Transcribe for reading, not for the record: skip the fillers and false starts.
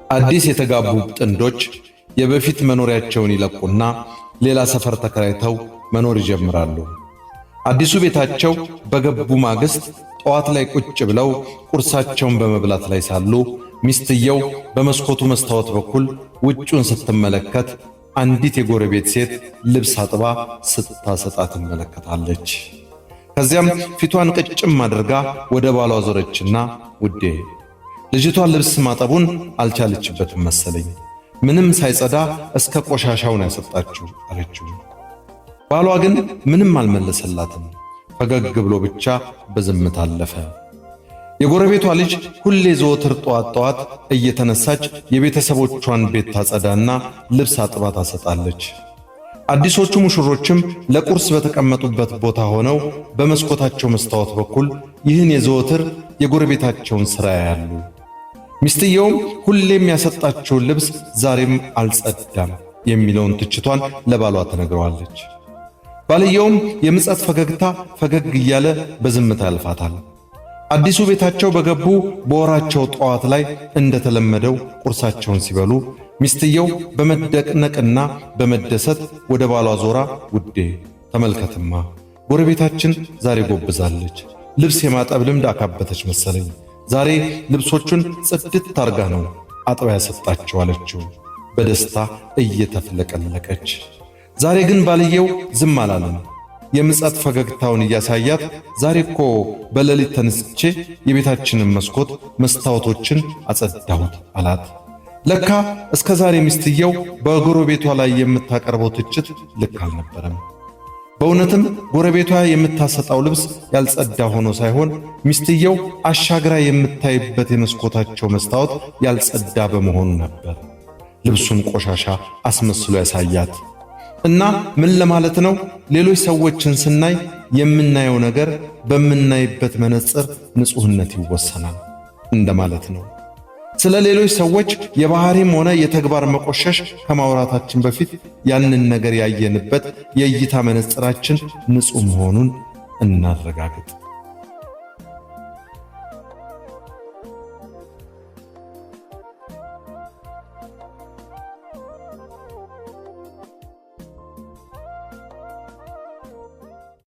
አዲስ የተጋቡ ጥንዶች የበፊት መኖሪያቸውን ይለቁና ሌላ ሰፈር ተከራይተው መኖር ይጀምራሉ። አዲሱ ቤታቸው በገቡ ማግስት ጠዋት ላይ ቁጭ ብለው ቁርሳቸውን በመብላት ላይ ሳሉ ሚስትየው በመስኮቱ መስታወት በኩል ውጩን ስትመለከት አንዲት የጎረቤት ሴት ልብስ አጥባ ስታሰጣ ትመለከታለች። ከዚያም ፊቷን ቅጭም አድርጋ ወደ ባሏ ዞረችና ውዴ ልጅቷን ልብስ ማጠቡን አልቻለችበትም መሰለኝ፣ ምንም ሳይጸዳ እስከ ቆሻሻው ነው ያሰጣችው አለችው። ባሏ ግን ምንም አልመለሰላትም። ፈገግ ብሎ ብቻ በዝምታ አለፈ። የጎረቤቷ ልጅ ሁሌ ዘወትር ጠዋት እየተነሳች የቤተሰቦቿን ቤት ታጸዳና ልብስ አጥባ ታሰጣለች። አዲሶቹ ሙሽሮችም ለቁርስ በተቀመጡበት ቦታ ሆነው በመስኮታቸው መስታወት በኩል ይህን የዘወትር የጎረቤታቸውን ሥራ ያያሉ። ሚስትየውም ሁሌም ያሰጣችውን ልብስ ዛሬም አልጸዳም የሚለውን ትችቷን ለባሏ ትነግረዋለች። ባልየውም የምጸት ፈገግታ ፈገግ እያለ በዝምታ ያልፋታል። አዲሱ ቤታቸው በገቡ በወራቸው ጠዋት ላይ እንደተለመደው ቁርሳቸውን ሲበሉ ሚስትየው በመደነቅና በመደሰት ወደ ባሏ ዞራ ውዴ ተመልከትማ ጎረቤታችን ዛሬ ጎብዛለች፣ ልብስ የማጠብ ልምድ አካበተች መሰለኝ፣ ዛሬ ልብሶቹን ጽድት ታርጋ ነው አጥባ ያሰጣቸው አለችው በደስታ እየተፍለቀለቀች። ዛሬ ግን ባልየው ዝም አላለም። የምጸት ፈገግታውን እያሳያት ዛሬ እኮ በሌሊት ተነስቼ የቤታችንን መስኮት መስታወቶችን አጸዳሁት አላት። ለካ እስከ ዛሬ ሚስትየው በጎረቤቷ ላይ የምታቀርበው ትችት ልክ አልነበረም። በእውነትም ጎረቤቷ የምታሰጣው ልብስ ያልጸዳ ሆኖ ሳይሆን ሚስትየው አሻግራ የምታይበት የመስኮታቸው መስታወት ያልጸዳ በመሆኑ ነበር ልብሱን ቆሻሻ አስመስሎ ያሳያት። እና ምን ለማለት ነው? ሌሎች ሰዎችን ስናይ የምናየው ነገር በምናይበት መነጽር ንጹህነት ይወሰናል እንደማለት ነው። ስለ ሌሎች ሰዎች የባህሪም ሆነ የተግባር መቆሸሽ ከማውራታችን በፊት ያንን ነገር ያየንበት የእይታ መነጽራችን ንጹህ መሆኑን እናረጋግጥ።